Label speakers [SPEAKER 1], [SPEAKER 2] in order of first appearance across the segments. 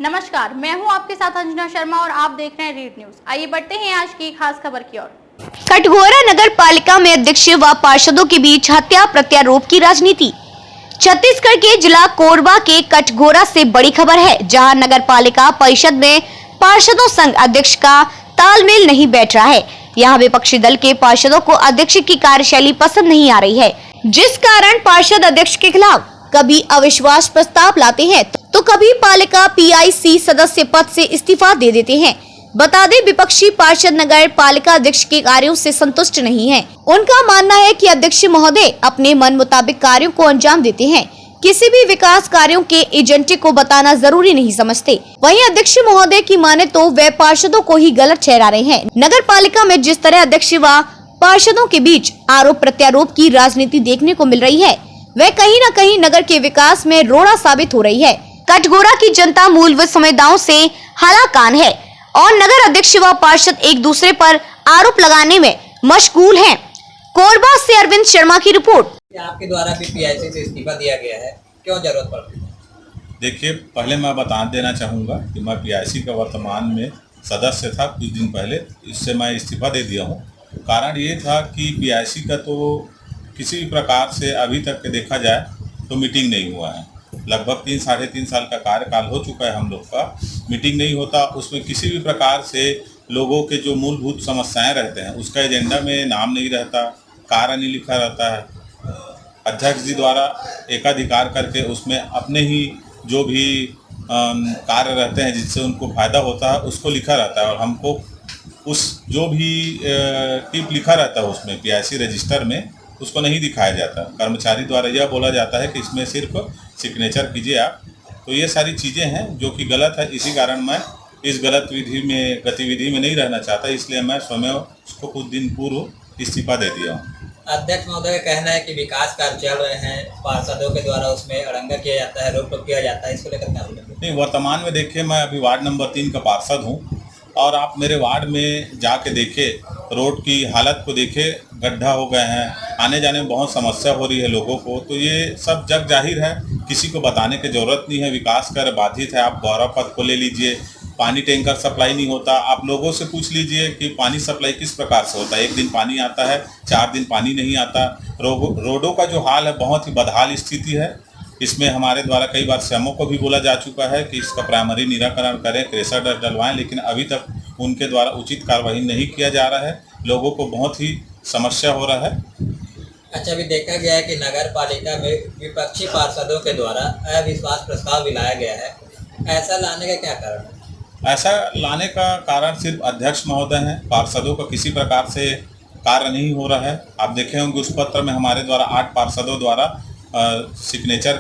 [SPEAKER 1] नमस्कार, मैं हूं आपके साथ अंजना शर्मा और आप देख रहे हैं रीड न्यूज। आइए बढ़ते हैं आज की खास खबर की ओर।
[SPEAKER 2] कटघोरा नगर पालिका में अध्यक्ष व पार्षदों के बीच हत्या प्रत्यारोप की राजनीति। छत्तीसगढ़ के जिला कोरबा के कटघोरा से बड़ी खबर है, जहां नगर पालिका परिषद में पार्षदों संग अध्यक्ष का तालमेल नहीं बैठ रहा है। यहां विपक्षी दल के पार्षदों को अध्यक्ष की कार्यशैली पसंद नहीं आ रही है, जिस कारण पार्षद अध्यक्ष के खिलाफ कभी अविश्वास प्रस्ताव लाते हैं तो कभी पालिका पीआईसी सदस्य पद से इस्तीफा दे देते हैं। बता दें, विपक्षी पार्षद नगर पालिका अध्यक्ष के कार्यों से संतुष्ट नहीं हैं। उनका मानना है कि अध्यक्ष महोदय अपने मन मुताबिक कार्यों को अंजाम देते हैं, किसी भी विकास कार्यों के एजेंडे को बताना जरूरी नहीं समझते। वहीं अध्यक्ष महोदय की माने तो वे पार्षदों को ही गलत ठहरा रहे हैं। नगर पालिका में जिस तरह अध्यक्ष व पार्षदों के बीच आरोप प्रत्यारोप की राजनीति देखने को मिल रही है, वह कहीं न कहीं नगर के विकास में रोड़ा साबित हो रही है। कटघोरा की जनता मूलभूत समस्याओं से हलाकान है और नगर अध्यक्ष व पार्षद एक दूसरे पर आरोप लगाने में मशगूल हैं। कोरबा से अरविंद शर्मा की रिपोर्ट।
[SPEAKER 3] आपके द्वारा भी पीआईसी से इस्तीफा दिया गया है, क्यों जरूरत पड़ती है?
[SPEAKER 4] देखिए, पहले मैं बता देना चाहूँगा कि मैं पीआईसी का वर्तमान में सदस्य था। कुछ दिन पहले इससे मैं इस्तीफा दे दिया हूँ। कारण ये था कि पीआईसी का तो किसी भी प्रकार से अभी तक के देखा जाए तो मीटिंग नहीं हुआ है। लगभग 3-3.5 साल का कार्यकाल हो चुका है हम लोग का, मीटिंग नहीं होता। उसमें किसी भी प्रकार से लोगों के जो मूलभूत समस्याएं रहते हैं उसका एजेंडा में नाम नहीं रहता, कार्य नहीं लिखा रहता है। अध्यक्ष जी द्वारा एकाधिकार करके उसमें अपने ही जो भी कार्य रहते हैं जिससे उनको फायदा होता है उसको लिखा रहता है, और हमको उस जो भी टिप लिखा रहता है उसमें पीआईसी रजिस्टर में उसको नहीं दिखाया जाता। कर्मचारी द्वारा यह बोला जाता है कि इसमें सिर्फ सिग्नेचर कीजिए आप। तो ये सारी चीज़ें हैं जो कि गलत है। इसी कारण मैं इस गलत गतिविधि में नहीं रहना चाहता, इसलिए मैं स्वयं उसको कुछ दिन पूर्व इस्तीफा दे दिया हूँ।
[SPEAKER 3] अध्यक्ष महोदय का कहना है कि विकास कार्य चल रहे हैं, पार्षदों के द्वारा उसमें अड़ंगा किया जाता है, रोक टोक किया जाता है, इसको लेकर क्या बोलेंगे?
[SPEAKER 4] नहीं, वर्तमान में देखिए, मैं अभी वार्ड नंबर 3 का पार्षद हूँ और आप मेरे वार्ड में जाके देखे, रोड की हालत को देखे, गड्ढा हो गए हैं, आने जाने में बहुत समस्या हो रही है लोगों को। तो ये सब जग जाहिर है, किसी को बताने की ज़रूरत नहीं है। विकास कार्य बाधित है। आप गौरव पथ को ले लीजिए, पानी टैंकर सप्लाई नहीं होता। आप लोगों से पूछ लीजिए कि पानी सप्लाई किस प्रकार से होता है। एक दिन पानी आता है, 4 दिन पानी नहीं आता। रोडों का जो हाल है बहुत ही बदहाल स्थिति है। इसमें हमारे द्वारा कई बार सीएमओ को भी बोला जा चुका है कि इसका प्राइमरी निराकरण करें, क्रेशर डलवाएं, लेकिन अभी तक उनके द्वारा उचित कार्रवाई नहीं किया जा रहा है। लोगों को बहुत ही समस्या हो रहा है।
[SPEAKER 3] अच्छा, अभी देखा गया है कि नगर पालिका में विपक्षी पार्षदों के द्वारा अविश्वास प्रस्ताव भी लाया गया है, ऐसा लाने का क्या कारण है?
[SPEAKER 4] ऐसा लाने का कारण सिर्फ अध्यक्ष महोदय हैं। पार्षदों का किसी प्रकार से कार्य नहीं हो रहा है। आप देखे होंगे उस पत्र में हमारे द्वारा 8 पार्षदों द्वारा सिग्नेचर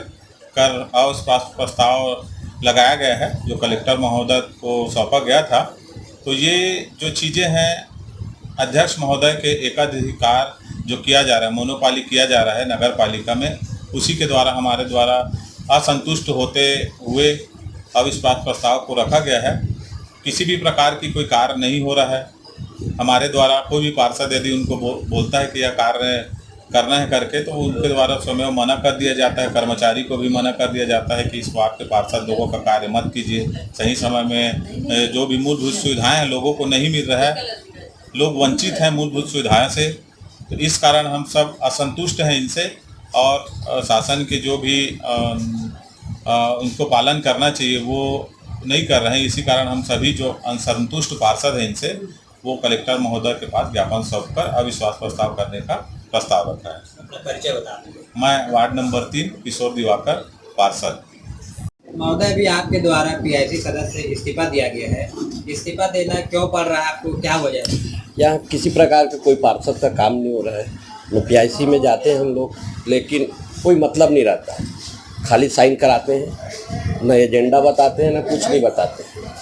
[SPEAKER 4] कर अविश्वास प्रस्ताव लगाया गया है, जो कलेक्टर महोदय को सौंपा गया था। तो ये जो चीज़ें हैं, अध्यक्ष महोदय के एकाधिकार जो किया जा रहा है, मोनोपाली किया जा रहा है नगर पालिका में, उसी के द्वारा हमारे द्वारा असंतुष्ट होते हुए अविश्वास प्रस्ताव को रखा गया है। किसी भी प्रकार की कोई कार्य नहीं हो रहा है हमारे द्वारा। कोई भी पार्षद यदि उनको बोलता है कि यह कार्य करना है करके, तो उनके द्वारा स्वयं मना कर दिया जाता है। कर्मचारी को भी मना कर दिया जाता है कि इस वार्ड के पार्षद लोगों का कार्य मत कीजिए। सही समय में जो भी मूलभूत सुविधाएं हैं लोगों को नहीं मिल रहा है, लोग वंचित हैं मूलभूत सुविधाएं से। तो इस कारण हम सब असंतुष्ट हैं इनसे, और शासन के जो भी उनको पालन करना चाहिए वो नहीं कर रहे हैं। इसी कारण हम सभी जो असंतुष्ट पार्षद हैं इनसे, वो कलेक्टर महोदय के पास ज्ञापन सौंपकर अविश्वास प्रस्ताव करने का प्रस्ताव रखा है।
[SPEAKER 3] अपना परिचय बता दीजिए।
[SPEAKER 4] मैं वार्ड नंबर 3 किशोर दिवाकर पार्षद।
[SPEAKER 3] महोदय, भी आपके द्वारा पीआईसी सदस्य से इस्तीफा दिया गया है, इस्तीफा देना क्यों पड़ रहा है आपको, क्या वजह है?
[SPEAKER 5] यहाँ किसी प्रकार का कोई पार्षद का काम नहीं हो रहा है। न पीआईसी में जाते हैं हम लोग, लेकिन कोई मतलब नहीं रहता है। खाली साइन कराते हैं, न एजेंडा बताते हैं, न कुछ नहीं बताते हैं।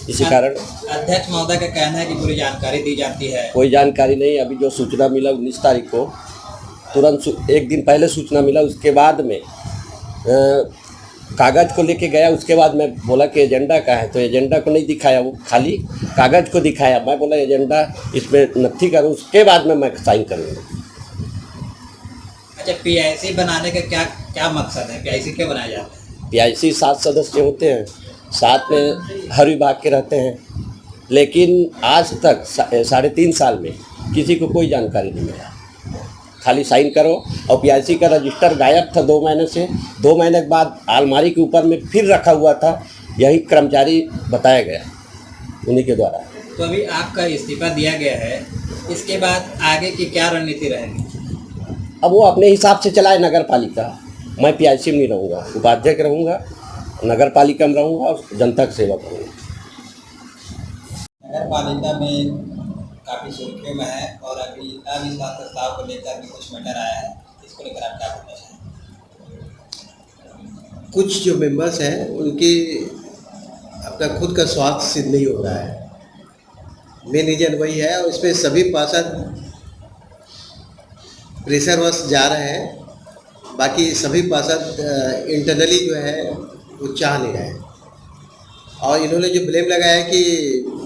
[SPEAKER 5] इसी कारण
[SPEAKER 3] अध्यक्ष महोदय का कहना है कि पूरी जानकारी दी जाती है।
[SPEAKER 5] कोई जानकारी नहीं। अभी जो सूचना मिला 19 तारीख को, तुरंत एक दिन पहले सूचना मिला, उसके बाद में कागज़ को लेके गया। उसके बाद मैं बोला कि एजेंडा का है, तो एजेंडा को नहीं दिखाया, वो खाली कागज़ को दिखाया। मैं बोला एजेंडा इसमें नथी करूँ, उसके बाद में मैं साइन करूँगा।
[SPEAKER 3] अच्छा, पीआईसी बनाने का क्या मकसद है? पीआईसी क्यों बनाया जाता है?
[SPEAKER 5] पीआईसी 7 सदस्य होते हैं, साथ में हर विभाग के रहते हैं, लेकिन आज तक 3.5 साल में किसी को कोई जानकारी नहीं मिला। खाली साइन करो और पीआईसी का रजिस्टर गायब था 2 महीने से। 2 महीने के बाद अलमारी के ऊपर में फिर रखा हुआ था, यही कर्मचारी बताया गया उन्हीं के द्वारा।
[SPEAKER 3] तो अभी आपका इस्तीफा दिया गया है, इसके बाद आगे की क्या रणनीति रहेगी?
[SPEAKER 5] अब वो अपने हिसाब से चलाए नगर पालिका। मैं पीआईसी में नहीं रहूँगा, उपाध्यक्ष रहूँगा, नगर पालिका में रहूँगा और जनता का सेवक रहूँगा।
[SPEAKER 3] नगर पालिका में काफ़ी सुर्खियों में है और अभी अविश्वास प्रस्ताव को लेकर भी कुछ मैटर आया है, इसको लेकर आप क्या बोलना चाहेंगे?
[SPEAKER 6] कुछ जो मेंबर्स हैं उनके अपना खुद का स्वार्थ सिद्ध नहीं हो रहा है। मेन रीजन वही है और इसमें सभी पार्षद प्रेशरवश जा रहे हैं। बाकी सभी पार्षद इंटरनली जो है वो चाह नहीं रहे हैं और इन्होंने जो ब्लेम लगाया है कि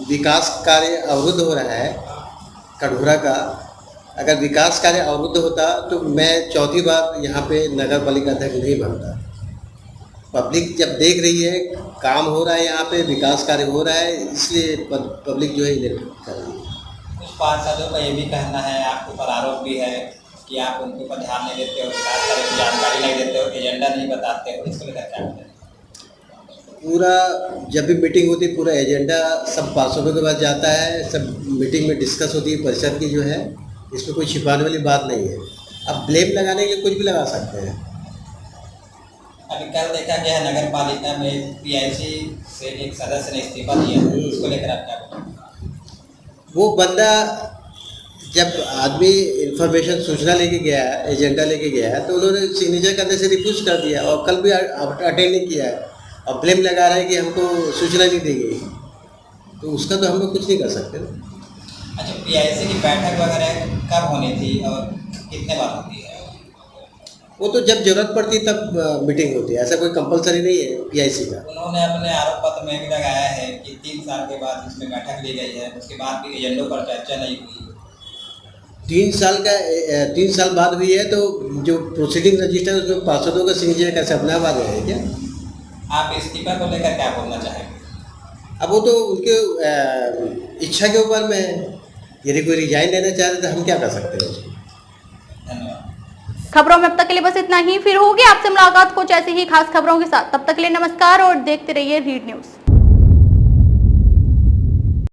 [SPEAKER 6] विकास कार्य अवरुद्ध हो रहा है कटघोरा का। अगर विकास कार्य अवरुद्ध होता तो मैं चौथी बार यहाँ पे नगर पालिका अध्यक्ष नहीं बनता। पब्लिक जब देख रही है काम हो रहा है, यहाँ पे विकास कार्य हो रहा है, इसलिए पब्लिक जो है इलेक्ट कर रही है।
[SPEAKER 3] कुछ पार्षदों का ये भी कहना है, आपके ऊपर आरोप भी है कि आप उनके ऊपर ध्यान नहीं देते हो, विकास कार्य की जानकारी नहीं देते हो, एजेंडा नहीं बताते हो, इसको लेकर क्या बोलें?
[SPEAKER 6] पूरा जब भी मीटिंग होती है पूरा एजेंडा सब पार्षदों के पास जाता है, सब मीटिंग में डिस्कस होती है परिषद की जो है, इसमें कोई छिपाने वाली बात नहीं है। अब ब्लेम लगाने के लिए कुछ भी लगा सकते हैं।
[SPEAKER 3] अभी कल देखा गया है नगर पालिका में पीआईसी से एक सदस्य ने इस्तीफा दिया, इसको लेकर आप क्या बोलें?
[SPEAKER 6] वो बंदा जब आदमी इंफॉर्मेशन सूचना लेके गया है, एजेंडा लेके गया है, तो उन्होंने सिग्नेचर करने से रिफ्यूज कर दिया और कल भी अटेंड नहीं किया है और ब्लेम लगा रहा है कि हमको सूचना नहीं दी गई, तो उसका तो हम लोग कुछ नहीं कर सकते ना।
[SPEAKER 3] अच्छा, पीआईसी की बैठक वगैरह कब होनी थी और कितने बार होती है?
[SPEAKER 6] वो तो जब जरूरत पड़ती तब मीटिंग होती है, ऐसा कोई कंपलसरी नहीं है पीआईसी का।
[SPEAKER 3] उन्होंने अपने आरोप पत्र में भी लगाया है कि 3 साल के बाद इसमें बैठक ली गई है, उसके बाद भी एजेंडों पर चर्चा नहीं हुई।
[SPEAKER 6] 3 साल बाद हुई है तो जो प्रोसीडिंग रजिस्टर है उसमें पार्षदों का सिग्नेचर कैसे अपने आप आ गया है क्या?
[SPEAKER 3] आप इस्तीफा को लेकर क्या बोलना चाहेंगे?
[SPEAKER 6] अब वो तो उनके इच्छा के ऊपर में है। यदि कोई रिजाइन लेना चाह रहे तो हम क्या कर सकते हैं उसको?
[SPEAKER 3] धन्यवाद।
[SPEAKER 1] खबरों में अब तक के लिए बस इतना ही। फिर होगी आपसे मुलाकात कुछ ऐसी ही खास खबरों के साथ। तब तक के लिए नमस्कार और देखते रहिए रीड न्यूज।